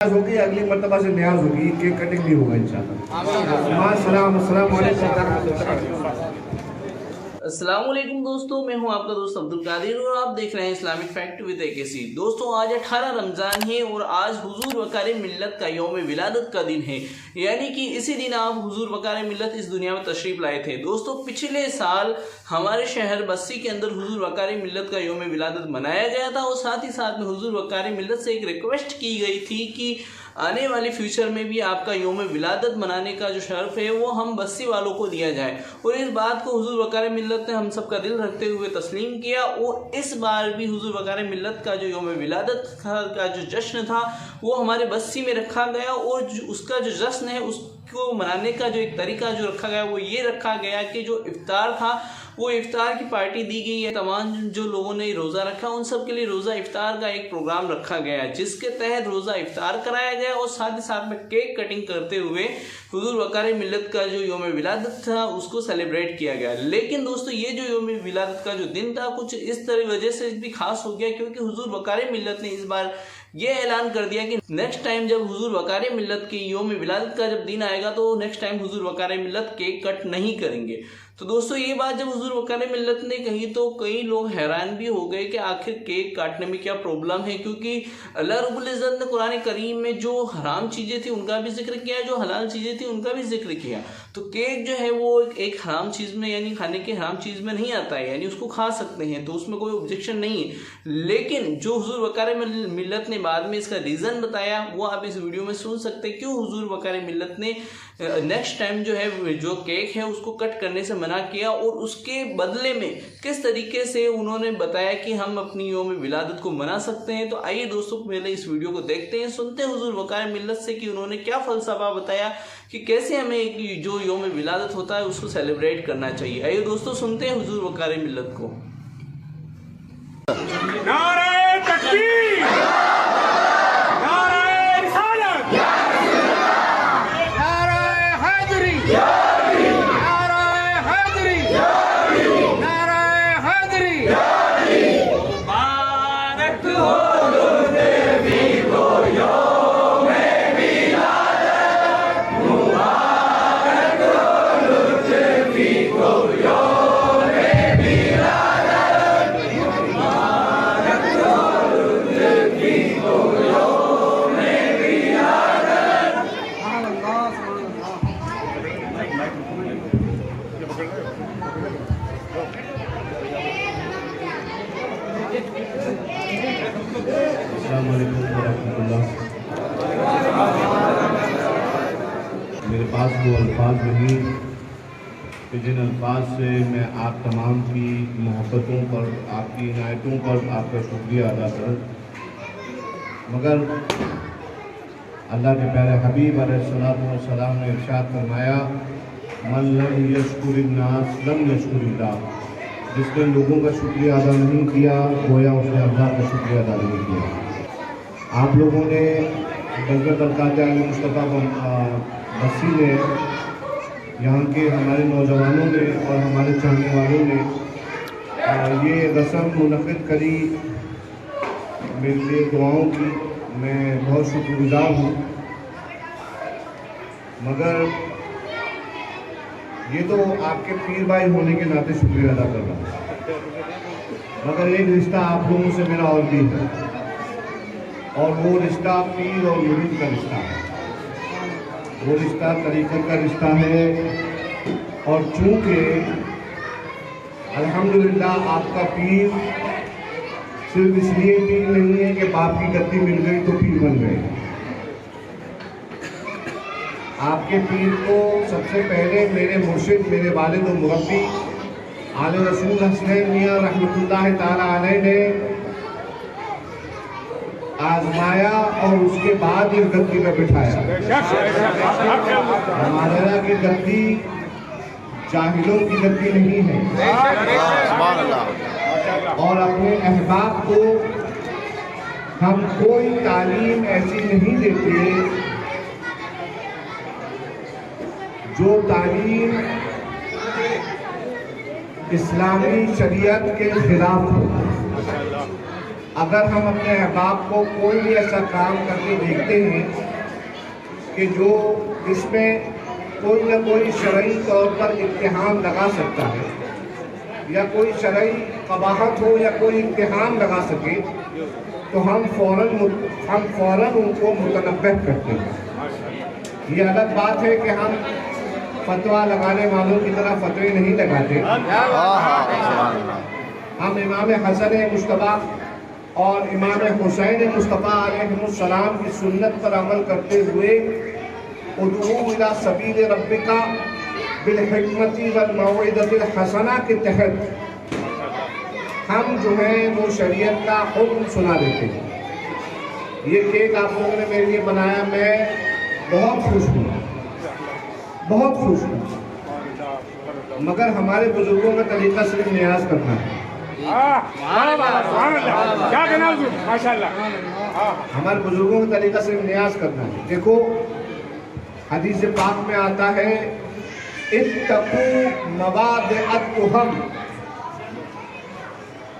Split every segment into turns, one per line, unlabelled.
होगी, अगली मर्तबा से न्याज होगी, केक कटिंग भी होगा इंशाल्लाह।
अस्सलाम वालेकुम दोस्तों, मैं हूं आपका दोस्त अब्दुल कादिर और आप देख रहे हैं इस्लामिक फैक्ट विद AKC। दोस्तों, आज 18 रमज़ान है और आज हुजूर वकार मिल्लत का यौम विलादत का दिन है, यानी कि इसी दिन आप हुजूर वकार मिल्लत इस दुनिया में तशरीफ़ लाए थे। दोस्तों, पिछले साल हमारे शहर बस्सी के अंदर हुजूर वकार मिल्लत का यौम विलादत मनाया गया था और साथ ही साथ में हुजूर वकार मिल्लत से एक रिक्वेस्ट की गई थी कि आने वाले फ्यूचर में भी आपका यौम विलादत मनाने का जो शर्फ है वो हम बस्सी वालों को दिया जाए। और इस बात को हुजूर वकार मिल्लत ने हम सब का दिल रखते हुए तस्लीम किया और इस बार भी हुजूर वकार मिल्लत का जो यौम विलादत का जो जश्न था वो हमारे बस्सी में रखा गया और उसका जो जश्न है उसको मनाने का जो एक तरीका जो रखा गया वो ये रखा गया कि जो इफ्तार था वो इफ्तार की पार्टी दी गई है। तमाम जो लोगों ने रोज़ा रखा उन सब के लिए रोज़ा इफ्तार का एक प्रोग्राम रखा गया जिसके तहत रोज़ा इफ्तार कराया गया और साथ ही साथ में केक कटिंग करते हुए हुजूर वकार मिल्लत का जो यौम विलादत था उसको सेलिब्रेट किया गया। लेकिन दोस्तों, ये जो यौम विलादत का जो दिन था कुछ इस तरह वजह से भी खास हो गया क्योंकि हुजूर वकार मिल्लत ने इस बार ये ऐलान कर दिया कि नेक्स्ट टाइम जब हुजूर वकार मिल्लत की यौम विलादत का जब दिन आएगा तो नेक्स्ट टाइम हुजूर वकार मिल्लत केक कट नहीं करेंगे। तो दोस्तों, ये बात जब हुजूर वकार मिल्लत ने कही तो कई लोग हैरान भी हो गए कि आखिर केक काटने में क्या प्रॉब्लम है, क्योंकि अल्लाह रब्बुल इज़्ज़त ने कुरान करीम में जो हराम चीज़ें थी उनका भी जिक्र किया, जो हलाल चीज़ें थी उनका भी जिक्र किया। तो केक जो है वो एक हराम चीज़ में यानी खाने के हराम चीज़ में नहीं आता है, यानी उसको खा सकते हैं, तो उसमें कोई ऑब्जेक्शन नहीं है। लेकिन जो हुजूर वकार मिल्लत ने बाद में इसका रीज़न बताया वो आप इस वीडियो में सुन सकते हैं, क्यों हुजूर वकार मिल्लत ने नेक्स्ट टाइम जो है जो केक है उसको कट करने से मना किया और उसके बदले में किस तरीके से उन्होंने बताया कि हम अपनी यौम विलादत को मना सकते हैं। तो आइए दोस्तों, पहले इस वीडियो को देखते हैं, सुनते हैं हुजूर वकार मिल्लत से कि उन्होंने क्या फलसफा बताया कि कैसे हमें एक जो यौम विलादत होता है उसको सेलिब्रेट करना चाहिए। आइए दोस्तों, सुनते हैं हुजूर वकार मिल्लत को।
नारे तकबीर, नारे रिसालत, नारे हैदरी, नारे हैदरी, नारे हैदरी, मुबारक हो नबी को यौम विलादत, मुबारक हो नबी को यौम विलादत, मुबारक हो नबी को यौम विलादत।
अस्सलाम वालेकुम वरहमतुल्लाह। मेरे पास वो अल्फाज नहीं कि जिन अल्फाज से मैं आप तमाम की मोहब्बतों पर, आपकी इनायतों पर आपका शुक्रिया अदा करूं, मगर अल्लाह के प्यारे हबीब अलैहिस्सलाम ने इरशाद फरमाया, मन लम यशकुरिन्नास लम यशकुरिल्लाह। जिसने लोगों का शुक्रिया अदा नहीं किया गोया उसने अल्लाह का शुक्रिया अदा नहीं किया। आप लोगों ने मुस्तफ़ा बस्सी ने, यहाँ के हमारे नौजवानों ने और हमारे चाहने वालों ने ये रस्म मुनक़िद करी, मेरे लिए दुआओं की मैं बहुत शुक्रगुज़ार हूँ। मगर ये तो आपके पीर भाई होने के नाते शुक्रिया अदा कर रहा हूँ, मगर एक रिश्ता आप लोगों से मेरा और भी है और वो रिश्ता पीर और मुरीद का रिश्ता है, वो रिश्ता तरीक़त का रिश्ता है। और चूँकि अल्हम्दुलिल्लाह आपका पीर सिर्फ इसलिए पीर नहीं है कि बाप की गद्दी मिल गई तो पीर बन गए। आपके पीर को सबसे पहले मेरे मुर्शिद, मेरे वालिद और मुरब्बी आले रसूल हसनैन मियां रहमतुल्लाह ताला अलैह ने आजमाया और उसके बाद इस गद्दी में बिठाया। हमारा की गद्दी जाहिलों की गद्दी नहीं है और अपने अहबाब को हम कोई तालीम ऐसी नहीं देते जो तालीम इस्लामी शरीयत के खिलाफ हो। अगर हम अपने अहबाब को कोई भी ऐसा काम करके देखते हैं कि जो इसमें कोई ना कोई शरई तौर पर इम्तिहान लगा सकता है या कोई शरई कबाहत हो या कोई इम्तिहान लगा सके, तो हम फ़ौरन उनको मुतनब्बह करते हैं। ये अलग बात है कि हम फतवा लगाने वालों की तरह फतवे नहीं लगाते। हम इमाम हसन मुस्तफ़ा और इमाम हुसैन मुस्तफ़ा अलैहिस्सलाम की सुन्नत पर अमल करते हुए उदू इला सबील रब्बिका बिल हिकमति वल मौइज़तिल हसना के तहत हम जो है वो शरीयत का हुक्म सुना देते हैं। ये केक आप लोगों ने मेरे लिए बनाया, मैं बहुत खुश हूँ, बहुत खुश हूँ। मगर हमारे बुजुर्गों का तरीका सिर्फ नियाज करना है।
क्या कहना माशाल्लाह।
हमारे बुजुर्गों का तरीका सिर्फ नियाज करना है। देखो हदीस पाक में आता है, इत्तकू मवादिअत-तुहम,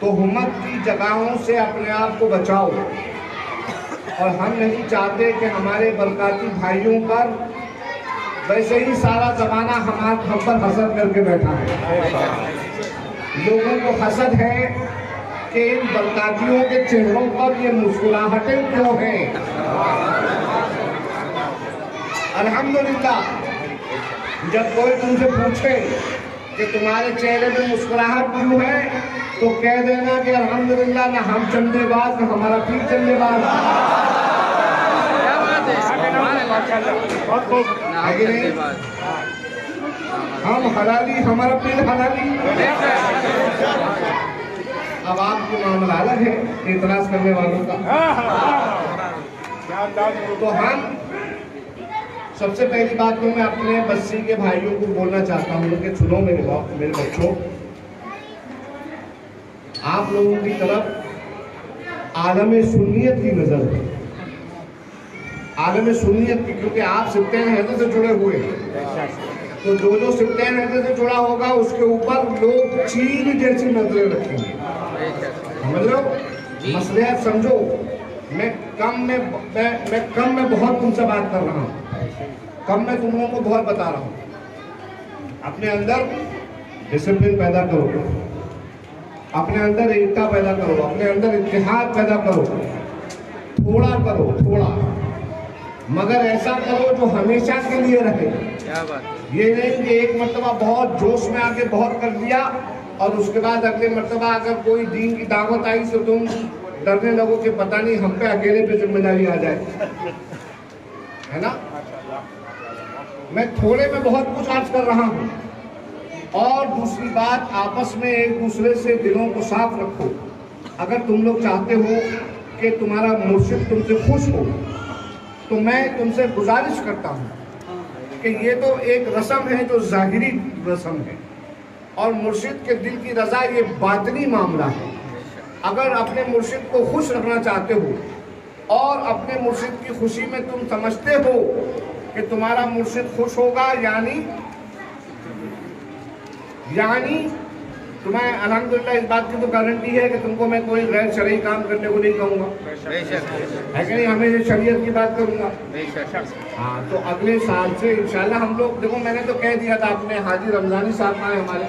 तुहमत की जगहों से अपने आप को बचाओ। और हम नहीं चाहते कि हमारे बरकाती भाइयों पर वैसे ही सारा ज़माना हम पर हसद करके बैठा है। लोगों को हसद है कि इन बरकातियों के चेहरों पर ये मुस्कुराहटें क्यों हैं। अल्हम्दुलिल्लाह, जब कोई तुमसे पूछे कि तुम्हारे चेहरे में मुस्कुराहट क्यों है, तो कह देना कि अल्हम्दुलिल्लाह, ना हम चंदेबाज ना हमारा पीर चंदेबाज। हम हलाली, हमारा पीर हलाली। अब आपको मामला अलग है इतराज करने वालों का। तो हम सबसे पहली बात तो मैं अपने बस्ती के भाइयों को बोलना चाहता हूँ कि सुनो मेरे बच्चों, आप लोगों की तरफ आलम सुन्नियत की नजर है। आलम सुन्नियत की, क्योंकि आप सिब्तैन हैदर से जुड़े हुए हैं, तो जो सिब्तैन हैदर से जुड़ा होगा उसके ऊपर लोग चील जैसी नजरें रखेंगे। समझ लो, मसलिहत समझो। मैं कम में बहुत तुमसे बात कर रहा हूँ, कम में तुम लोगों को बहुत बता रहा हूँ। अपने अंदर डिसिप्लिन पैदा करो, अपने अंदर एकता पैदा करो, अपने अंदर इत्तेहाद पैदा करो, थोड़ा करो, थोड़ा, मगर ऐसा करो जो हमेशा के लिए रहे। क्या बात है। ये नहीं कि एक मर्तबा बहुत जोश में आके बहुत कर दिया और उसके बाद अगले मर्तबा अगर कोई दीन की दावत आई तो तुम डरने लगो कि पता नहीं हम पे अकेले पे जिम्मेदारी आ जाए, है ना। मैं थोड़े में बहुत कुछ आज कर रहा हूँ। और दूसरी बात, आपस में एक दूसरे से दिलों को साफ रखो। अगर तुम लोग चाहते हो कि तुम्हारा मुर्शिद तुमसे खुश हो, तो मैं तुमसे गुजारिश करता हूँ कि ये तो एक रस्म है जो ज़ाहिरी रस्म है, और मुर्शिद के दिल की रज़ा ये बातनी मामला है। अगर अपने मुर्शिद को खुश रखना चाहते हो और अपने मुर्शिद की खुशी में तुम समझते हो कि तुम्हारा मुर्शिद खुश होगा, यानी तुम्हें अल्हम्दुलिल्लाह इस बात की तो गारंटी है कि तुमको मैं कोई गैर शरई काम करने को नहीं कहूँगा, है कि नहीं। हमें शरीयत की बात करूँगा। हाँ, तो अगले साल से इंशाल्लाह हम लोग, देखो मैंने तो कह दिया था, अपने हाजी रमज़ानी साहब आए हमारे,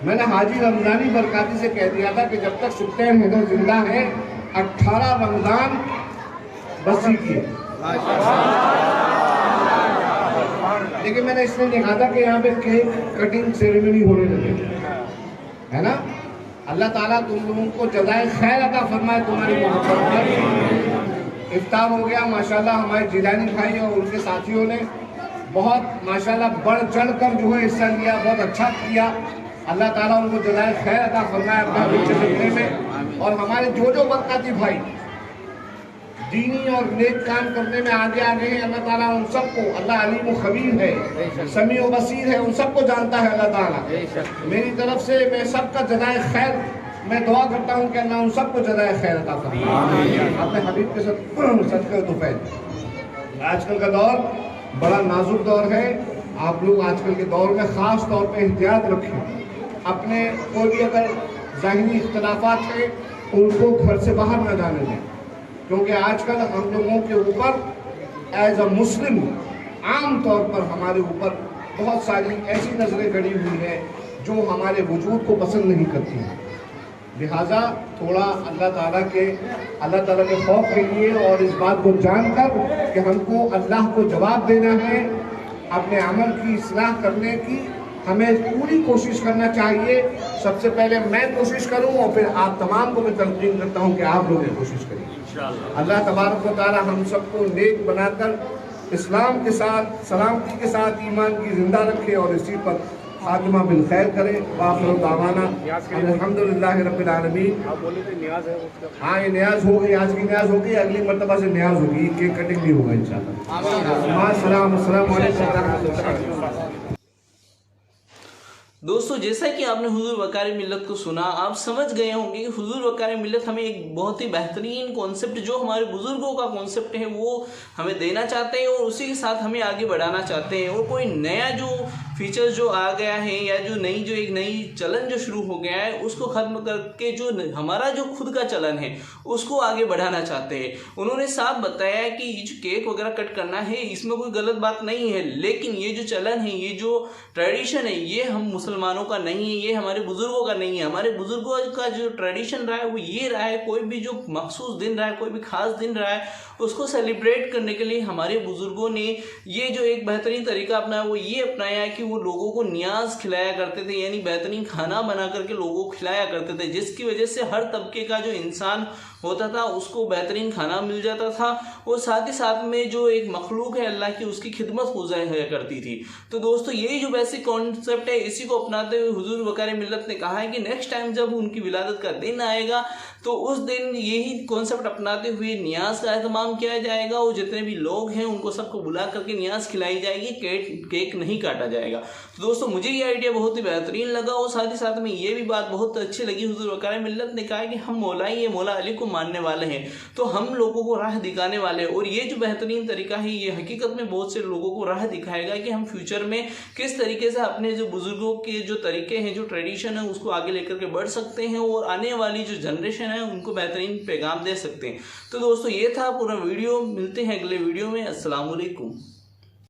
मैंने हाजी रमज़ानी बरकाती से कह दिया था कि जब तक सुल्तान हैदर जिंदा है 18 रमज़ान बस्ती की। लेकिन मैंने इसलिए देखा था कि यहाँ पे केक कटिंग सेरेमनी होने लगे, है ना। अल्लाह ताला तुम लोगों को जज़ाए खैर अता फरमाए तुम्हारी मोहब्बत पर। इफ्तार हो गया माशाल्लाह, हमारे जिलानी भाई और उनके साथियों ने बहुत माशाल्लाह बढ़ चढ़ कर जो है हिस्सा लिया, बहुत अच्छा किया। अल्लाह ताला उनको जज़ाए खैर अता फरमाए अपना बच्चे सकने में। और हमारे जो बरकाती भाई दीनी और नेक काम करने में आगे हैं, अल्लाह ताला उन सबको, अल्लाह अलीम व खबीर है, समी व बसीर है, उन सबको जानता है अल्लाह ताला। मेरी तरफ से मैं सबका जज़ाए खैर मैं दुआ करता हूँ कि अल्लाह उन सबको जज़ाए खैर अता फरमाए अपने हबीब के सदक़े तुफ़ैल। आजकल का दौर बड़ा नाजुक दौर है। आप लोग आजकल के दौर में ख़ास तौर पर एहतियात रखें। अपने कोई भी अगर ज़ाहिरी इख्तिलाफ़ात है उनको घर से बाहर न जाने दें, क्योंकि आजकल हम लोगों के ऊपर एज अ मुस्लिम आम तौर पर हमारे ऊपर बहुत सारी ऐसी नज़रें गड़ी हुई हैं जो हमारे वजूद को पसंद नहीं करती हैं। लिहाजा थोड़ा अल्लाह ताला के खौफ रहिए और इस बात को जानकर कि हमको अल्लाह को जवाब देना है, अपने अमल की इस्लाह करने की हमें पूरी कोशिश करना चाहिए। सबसे पहले मैं कोशिश करूं और फिर आप तमाम को मैं तलकीन करता हूं कि आप लोग कोशिश करिए। अल्लाह तबारक व तआला हम सबको नेक बनाकर इस्लाम के साथ, सलामती के साथ ईमान की जिंदा रखे और इसी पर खातिमा बिल खैर करे। वाखिर दावाना अल्हम्दुलिल्लाहि रब्बिल आलमीन। हाँ, ये न्याज हो गई, आज की न्याज होगी, अगली मरतबा से न्याज होगी, केक कटिंग भी होगा इंशाअल्लाह। अस्सलामु अलैकुम।
दोस्तों, जैसा कि आपने हुजूर वकार मिल्लत को सुना, आप समझ गए होंगे कि हुजूर वकार मिल्लत हमें एक बहुत ही बेहतरीन कॉन्सेप्ट, जो हमारे बुजुर्गों का कॉन्सेप्ट है, वो हमें देना चाहते हैं और उसी के साथ हमें आगे बढ़ाना चाहते हैं। और कोई नया जो फीचर जो आ गया है या जो एक नई चलन जो शुरू हो गया है, उसको ख़त्म करके जो हमारा जो खुद का चलन है उसको आगे बढ़ाना चाहते हैं। उन्होंने साफ बताया कि ये जो केक वगैरह कट करना है, इसमें कोई गलत बात नहीं है, लेकिन ये जो चलन है, ये जो ट्रेडिशन है, ये हम मुसलमानों का नहीं है, ये हमारे बुजुर्गों का नहीं है। हमारे बुजुर्गों का जो ट्रेडिशन रहा है वो ये रहा है, कोई भी जो मखसूस दिन रहा है, कोई भी खास दिन रहा है, उसको सेलिब्रेट करने के लिए हमारे बुजुर्गों ने ये जो एक बेहतरीन तरीका अपनाया, वो ये अपनाया कि वो लोगों को नियाज खिलाया करते थे, यानी बेहतरीन खाना बना करके लोगों को खिलाया करते थे, जिसकी वजह से हर तबके का जो इंसान होता था उसको बेहतरीन खाना मिल जाता था और साथ ही साथ में जो एक मखलूक है अल्लाह की, उसकी खिदमत हो जाया करती थी। तो दोस्तों, यही जो बेसिक कॉन्सेप्ट है, इसी को अपनाते हुए हुजूर वकार मिल्लत ने कहा है कि नेक्स्ट टाइम जब उनकी विलादत का दिन आएगा तो उस दिन यही कॉन्सेप्ट अपनाते हुए नियाज का एहतमाम किया जाएगा और जितने भी लोग हैं उनको सबको बुला करके नियाज खिलाई जाएगी, केक नहीं काटा जाएगा। तो दोस्तों, मुझे ये आइडिया बहुत ही बेहतरीन लगा और साथ ही साथ में ये भी बात बहुत अच्छी लगी। हुजूर वकार मिल्लत ने कहा कि हम मौला अली को मानने वाले हैं, तो हम लोगों को राह दिखाने वाले हैं, और ये जो बेहतरीन तरीका है, ये हकीकत में बहुत से लोगों को राह दिखाएगा कि हम फ्यूचर में किस तरीके से अपने जो बुजुर्गों के जो तरीके हैं, जो ट्रेडिशन है, उसको आगे लेकर के बढ़ सकते हैं और आने वाली जो जनरेशन है उनको बेहतरीन पैगाम दे सकते हैं। तो दोस्तों, ये था पूरा वीडियो। मिलते हैं अगले वीडियो में। अस्सलाम वालेकुम।